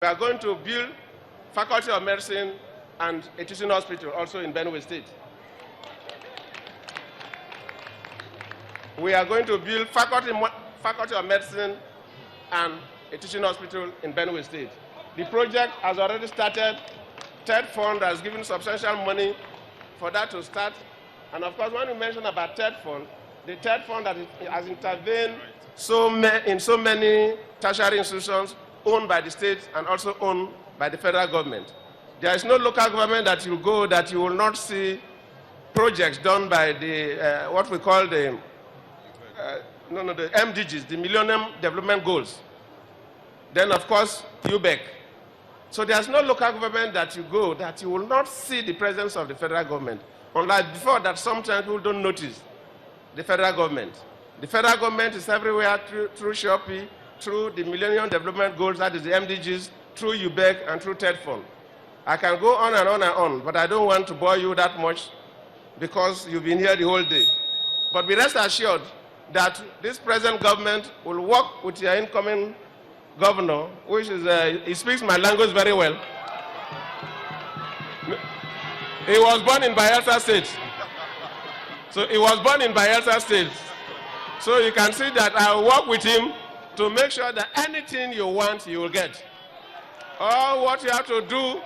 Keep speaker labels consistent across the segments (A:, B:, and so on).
A: We are going to build Faculty of Medicine and a teaching hospital also in Benue State. We are going to build Faculty of Medicine and a teaching hospital in Benue State. The project has already started. TED Fund has given substantial money for that to start. And of course, when we mention about TED Fund, the TED Fund that has intervened in so many tertiary institutions owned by the state and also owned by the federal government. There is no local government that you go that you will not see projects done by the what we call the MDGs, the Millennium Development Goals. Then, of course, UBEC. So there's no local government that you go that you will not see the presence of the federal government. Unlike before that sometimes people don't notice the federal government. The federal government is everywhere through Shopee, through the Millennium Development Goals, that is the MDGs, through UBEC and through TED Fund. I can go on and on and on, but I don't want to bore you that much because you've been here the whole day. But be rest assured that this present government will work with your incoming governor, which is, he speaks my language very well. He was born in Bayelsa State. So he was born in Bayelsa State. So you can see that I will work with him to make sure that anything you want, you will get. All what you have to do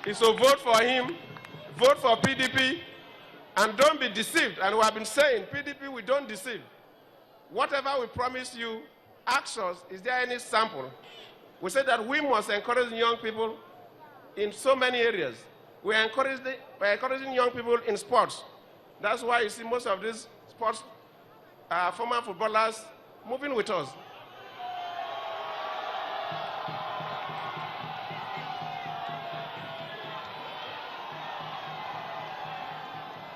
A: is to vote for him, vote for PDP, and don't be deceived. And we have been saying, PDP, we don't deceive. Whatever we promise you, ask us, is there any sample? We say that we must encourage young people in so many areas. We're encouraging young people in sports. That's why you see most of these sports former footballers moving with us.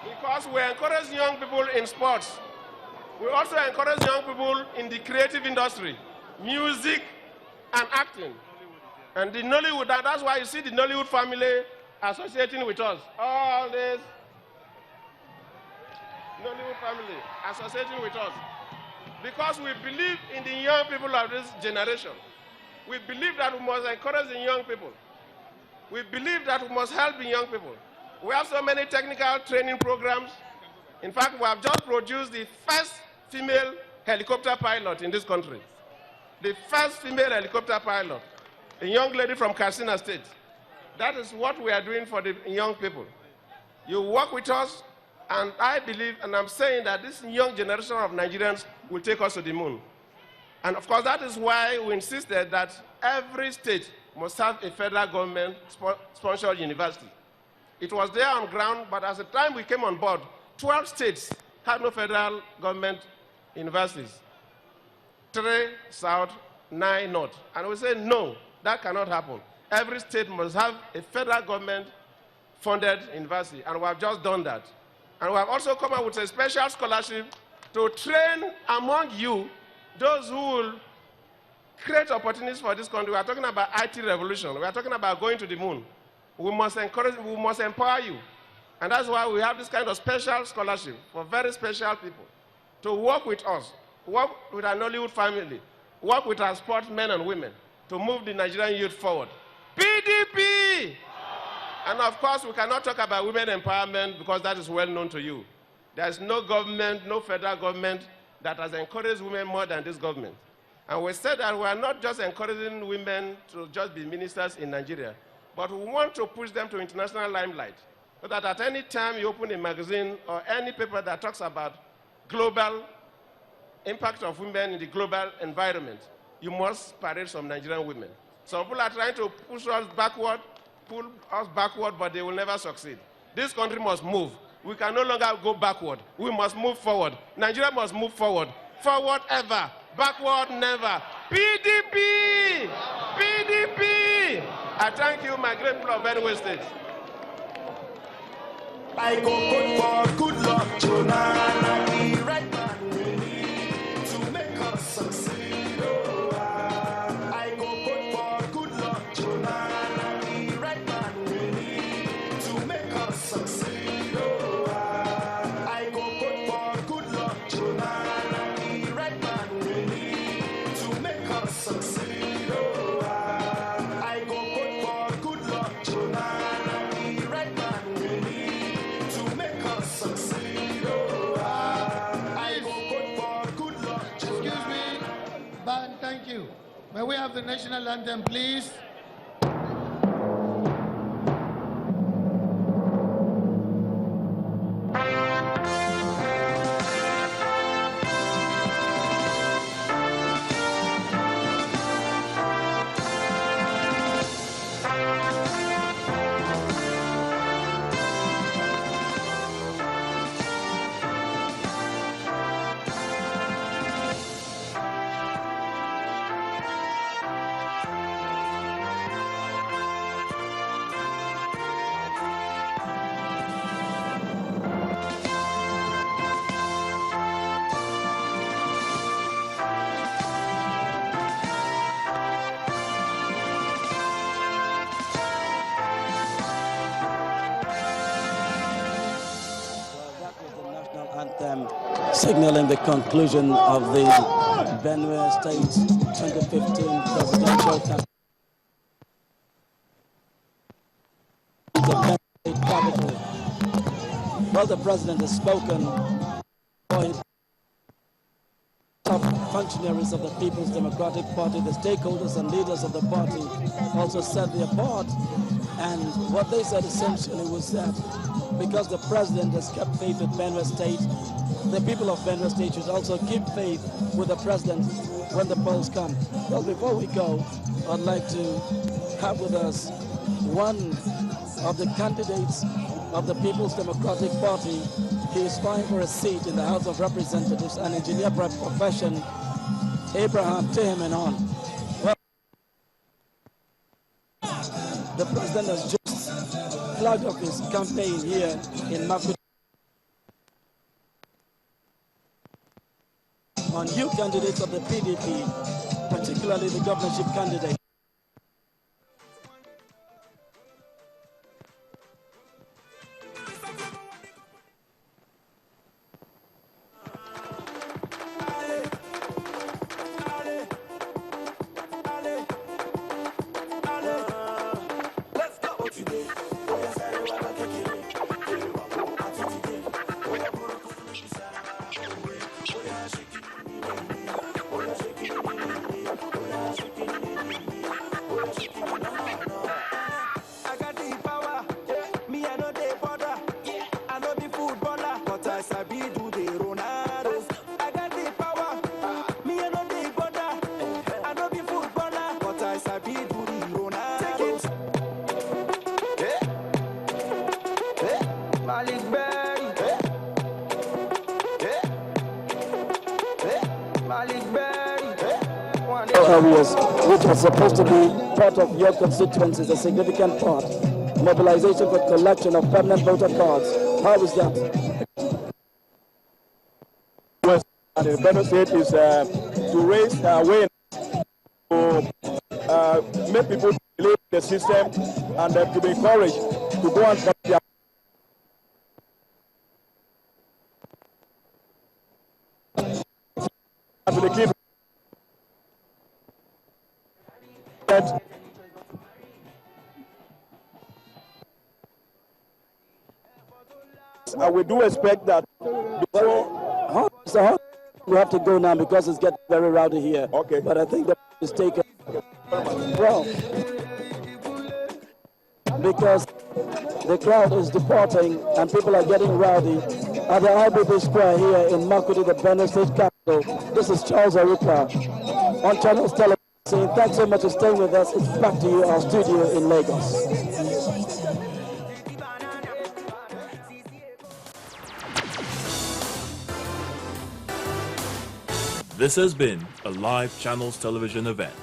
A: Because we encourage young people in sports. We also encourage young people in the creative industry, music and acting. And the Nollywood, that's why you see the Nollywood family associating with us. All this Nollywood family associating with us. Because we believe in the young people of this generation. We believe that we must encourage the young people. We believe that we must help the young people. We have so many technical training programs. In fact, we have just produced the first female helicopter pilot in this country. The first female helicopter pilot, a young lady from Katsina State. That is what we are doing for the young people. You work with us, and I believe, and I'm saying that this young generation of Nigerians will take us to the moon. And of course, that is why we insisted that every state must have a federal government sponsored university. It was there on ground, but at the time we came on board, 12 states had no federal government universities. 3 South, 9 North. And we said, no, that cannot happen. Every state must have a federal government funded university, and we have just done that. And we have also come up with a special scholarship to train among you those who will create opportunities for this country. We are talking about IT revolution. We are talking about going to the moon. We must encourage, we must empower you. And that's why we have this kind of special scholarship for very special people to work with us, work with our Nollywood family, work with our sportsmen and women to move the Nigerian youth forward. PDP! And of course, we cannot talk about women empowerment because that is well known to you. There is no government, no federal government that has encouraged women more than this government. And we said that we are not just encouraging women to just be ministers in Nigeria, but we want to push them to international limelight so that at any time you open a magazine or any paper that talks about global impact of women in the global environment, you must parade some Nigerian women. Some people are trying to pull us backward, but they will never succeed. This country must move. We can no longer go backward. We must move forward. Nigeria must move forward. Forward ever, backward never. PDP! PDP! I thank you, my great people of Benue State.
B: I go good for good luck, Jonah. The right man we need to make us succeed. Oh, I go good for good luck, Jonah. The right man we need to make us succeed. Oh, I go good for good luck, Jonah. The right man we need to make us succeed. Oh, I
C: national anthem, please.
D: Signaling the conclusion of the Benue State 2015 presidential campaign. The Benue State capital. Well, the president has spoken for his top functionaries of the People's Democratic Party, the stakeholders and leaders of the party also said their part, and what they said essentially was that because the president has kept faith with Benue State, the people of Benue State should also keep faith with the president when the polls come. Well, before we go, I'd like to have with us one of the candidates of the People's Democratic Party. He is vying for a seat in the House of Representatives, an engineer by profession, Abraham Tehemenon. Well, the president has just flagged off his campaign here in Makuti on new candidates of the PDP, particularly the governorship candidate. Areas which are supposed to be part of your constituencies, a significant part. Mobilization for collection of permanent voter cards. How is that?
E: And the Benue State is to raise awareness, to make people believe in the system, and to be encouraged to go and vote their to the key. We do expect that before
D: we have to go now because it's getting very rowdy here.
E: Okay.
D: But I think that is taken well because the crowd is departing and people are getting rowdy at the IBB Square here in Makuti, the Benue State capital. This is Charles Aruka on Channels Television. Saying thanks so much for staying with us. It's back to you, our studio in Lagos.
F: This has been a live Channels Television event.